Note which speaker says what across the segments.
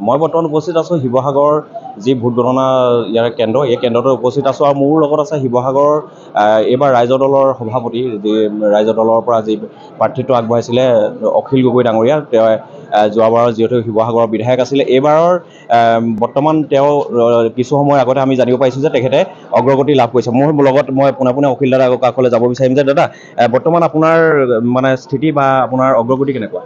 Speaker 1: মই বৰ্তমান উপস্থিত আছোঁ শিৱসাগৰ যি ভোট গণনা ইয়াৰ কেন্দ্ৰ, এই কেন্দ্ৰতে উপস্থিত আছোঁ আৰু মোৰ লগত আছে শিৱসাগৰৰ এইবাৰ ৰাইজৰ দলৰ সভাপতি, যি ৰাইজৰ দলৰ পৰা যি প্ৰাৰ্থিত্ব আগবঢ়াইছিলে অখিল গগৈ ডাঙৰীয়া। তেওঁ যোৱাবাৰৰ যিহেতু শিৱসাগৰৰ বিধায়ক আছিলে, এইবাৰৰ বৰ্তমান তেওঁ কিছু সময়ৰ আগতে আমি জানিব পাৰিছোঁ যে তেখেতে অগ্ৰগতি লাভ কৰিছে। মোৰ লগত মই পোনে অখিল দাদাৰ কাষলৈ যাব বিচাৰিম যে দাদা, বৰ্তমান আপোনাৰ মানে স্থিতি বা আপোনাৰ অগ্ৰগতি কেনেকুৱা?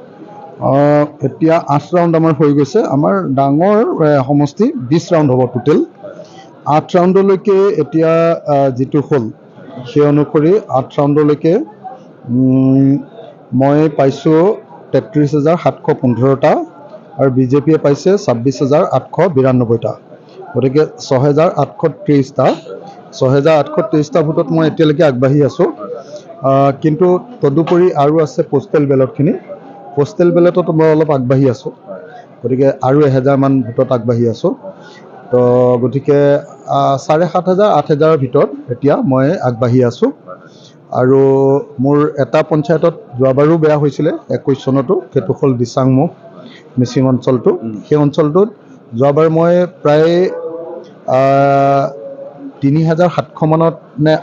Speaker 2: এতিয়া 8 ৰাউণ্ড আমাৰ হৈ গৈছে। আমাৰ ডাঙৰ সমষ্টি 20 ৰাউণ্ড হ'ব টোটেল। 8 ৰাউণ্ডলৈকে এতিয়া যিটো হ'ল সেই অনুসৰি 8 ৰাউণ্ডলৈকে মই পাইছোঁ 33,715টা আৰু বিজেপিয়ে পাইছে 26,892টা, গতিকে 6,823টা 6,823টা ভোটত মই এতিয়ালৈকে আগবাঢ়ি আছোঁ। কিন্তু তদুপৰি আৰু আছে পোষ্টেল বেলটখিনি। পোষ্টেল বেলটত মই অলপ আগবাঢ়ি আছোঁ, গতিকে আৰু 1000মান ভোটত আগবাঢ়ি আছোঁ। তো গতিকে 7,500 8,000ৰ ভিতৰত এতিয়া মই আগবাঢ়ি আছোঁ। আৰু মোৰ এটা পঞ্চায়তত যোৱাবাৰো বেয়া হৈছিলে 21 চনতো, সেইটো হ'ল দিচাংমুখ মিচিং অঞ্চলটো। সেই অঞ্চলটোত যোৱাবাৰ মই প্ৰায় 3,700 মানত নে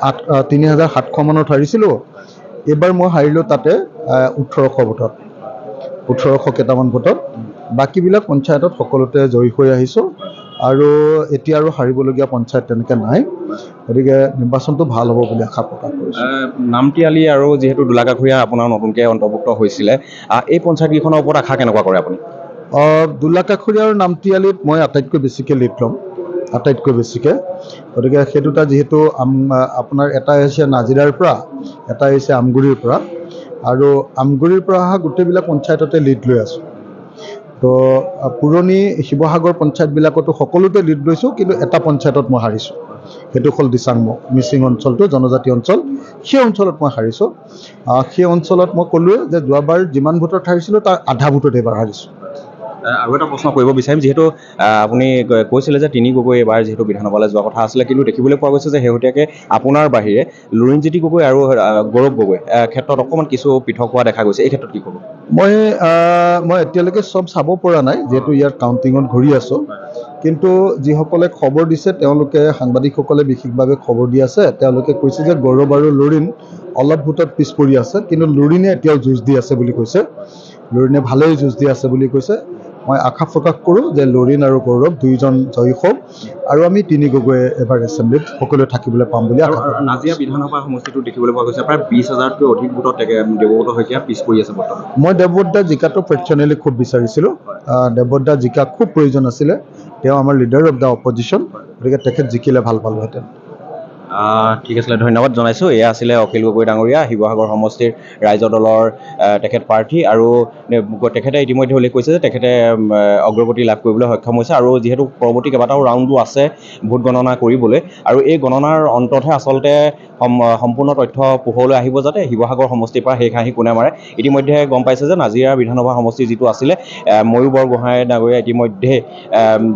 Speaker 2: 3,700 মানত হাৰিছিলোঁ। এইবাৰ মই হাৰিলোঁ তাতে 1,800 ভোটত, 1,800 কেইটামান ভোটত। বাকীবিলাক পঞ্চায়তত সকলোতে জয়ী হৈ আহিছোঁ আৰু এতিয়া আৰু হাৰিবলগীয়া পঞ্চায়ত তেনেকৈ নাই, গতিকে নিৰ্বাচনটো ভাল হ'ব বুলি আশা প্ৰকাশ কৰিছোঁ।
Speaker 1: নামতিয়ালি আৰু যিহেতু দোলাকাষৰীয়া আপোনাৰ নতুনকৈ অন্তৰ্ভুক্ত হৈছিলে, এই পঞ্চায়তকেইখনৰ ওপৰত আশা কেনেকুৱা কৰে আপুনি?
Speaker 2: দোলাকাষৰীয়া আৰু নামতিয়ালিত মই আটাইতকৈ বেছিকৈ লিড ল'ম, আটাইতকৈ বেছিকৈ। গতিকে সেই দুটা যিহেতু আপোনাৰ এটা আহিছে নাজিৰাৰ পৰা, এটা আহিছে আমগুৰিৰ পৰা, আৰু আমগুৰিৰ পৰা অহা গোটেইবিলাক পঞ্চায়ততে লিড লৈ আছোঁ। তো পুৰণি শিৱসাগৰ পঞ্চায়তবিলাকতো সকলোতে লিড লৈছোঁ, কিন্তু এটা পঞ্চায়তত মই হাৰিছোঁ, সেইটো হ'ল দিচাংমুখ মিচিং অঞ্চলটো, জনজাতি অঞ্চল। সেই অঞ্চলত মই হাৰিছোঁ। সেই অঞ্চলত মই ক'লোৱে যে যোৱাবাৰ যিমান ভোটত হাৰিছিলোঁ তাৰ আধা ভোটত এইবাৰ হাৰিছোঁ।
Speaker 1: আৰু এটা প্ৰশ্ন কৰিব বিচাৰিম, যিহেতু আপুনি কৈছিলে যে তিনি গগৈ এইবাৰ যিহেতু বিধানসভালৈ যোৱা কথা আছিলে, কিন্তু দেখিবলৈ পোৱা গৈছে যে শেহতীয়াকৈ আপোনাৰ বাহিৰে লুৰিণজ্যোতি গগৈ আৰু গৌৰৱ গগৈ ক্ষেত্ৰত অকণমান কিছু পৃথক হোৱা দেখা গৈছে, এই ক্ষেত্ৰত কি ক'ব?
Speaker 2: মই এতিয়ালৈকে চব চাব পৰা নাই, যিহেতু ইয়াত কাউণ্টিঙত ঘূৰি আছোঁ। কিন্তু যিসকলে খবৰ দিছে তেওঁলোকে, সাংবাদিকসকলে বিশেষভাৱে খবৰ দি আছে, তেওঁলোকে কৈছে যে গৌৰৱ আৰু লুৰিণ অলপ ভোটত পিছ পৰি আছে, কিন্তু লুৰিণে এতিয়াও যুঁজ দি আছে বুলি কৈছে, লুৰিণে ভালেই যুঁজ দি আছে বুলি কৈছে। মই আশা প্ৰকাশ কৰোঁ যে লুৰিণ আৰু গৌৰৱ দুয়োজন জয়ী হওক আৰু আমি তিনি গগৈ এবাৰ এছেম্বলিত সকলোৱে থাকিবলৈ পাম বুলি আশা কৰোঁ।
Speaker 1: নাজিৰা বিধানসভা সমষ্টিটো দেখিবলৈ পোৱা গৈছে প্ৰায় 20,000তকৈ অধিক ভোটত দেৱব্ৰত শইকীয়া পিছ পৰি আছে বৰ্তমান।
Speaker 2: মই দেৱব্ৰত দা জিকাটো পাৰ্চনেলি খুব বিচাৰিছিলোঁ। দেৱব্ৰত দা জিকা খুব প্ৰয়োজন আছিলে, তেওঁ আমাৰ লিডাৰ অফ দ্য অপজিশ্যন, গতিকে তেখেত জিকিলে ভাল পালোহেঁতেন।
Speaker 1: ঠিক আছিলে, ধন্যবাদ জনাইছোঁ। এয়া আছিলে অখিল গগৈ ডাঙৰীয়া, শিৱসাগৰ সমষ্টিৰ ৰাইজৰ দলৰ তেখেত প্ৰাৰ্থী, আৰু তেখেতে ইতিমধ্যে উল্লেখ কৰিছে যে তেখেতে অগ্ৰগতি লাভ কৰিবলৈ সক্ষম হৈছে, আৰু যিহেতু পৰৱৰ্তী কেইবাটাও ৰাউণ্ডো আছে ভোট গণনা কৰিবলৈ, আৰু এই গণনাৰ অন্ততহে আচলতে সম্পূৰ্ণ তথ্য পোহৰলৈ আহিব, যাতে শিৱসাগৰ সমষ্টিৰ পৰা শেষ হাঁহি কোনে মাৰে। ইতিমধ্যে গম পাইছে যে নাজিৰা বিধানসভা সমষ্টি যিটো আছিলে, ময়ূৰ বৰগোহাঁই ডাঙৰীয়া ইতিমধ্যে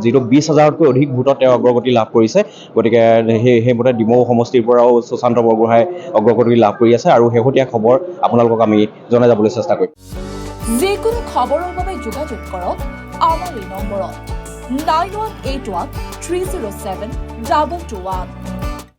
Speaker 1: যিটো 20,000তকৈ অধিক ভোটত তেওঁ অগ্ৰগতি লাভ কৰিছে, গতিকে সেইমতে ডিমৌ সমষ্টিৰ পৰাও সুশান্ত বৰগোহাঁই অগ্ৰগতি লাভ কৰি আছে, আৰু শেহতীয়া খবৰ আপোনালোকক আমি জনাই যাবলৈ চেষ্টা কৰিম।
Speaker 3: যিকোনো খবৰৰ বাবে যোগাযোগ কৰক আমাৰ এই নম্বৰত 9181 307 221।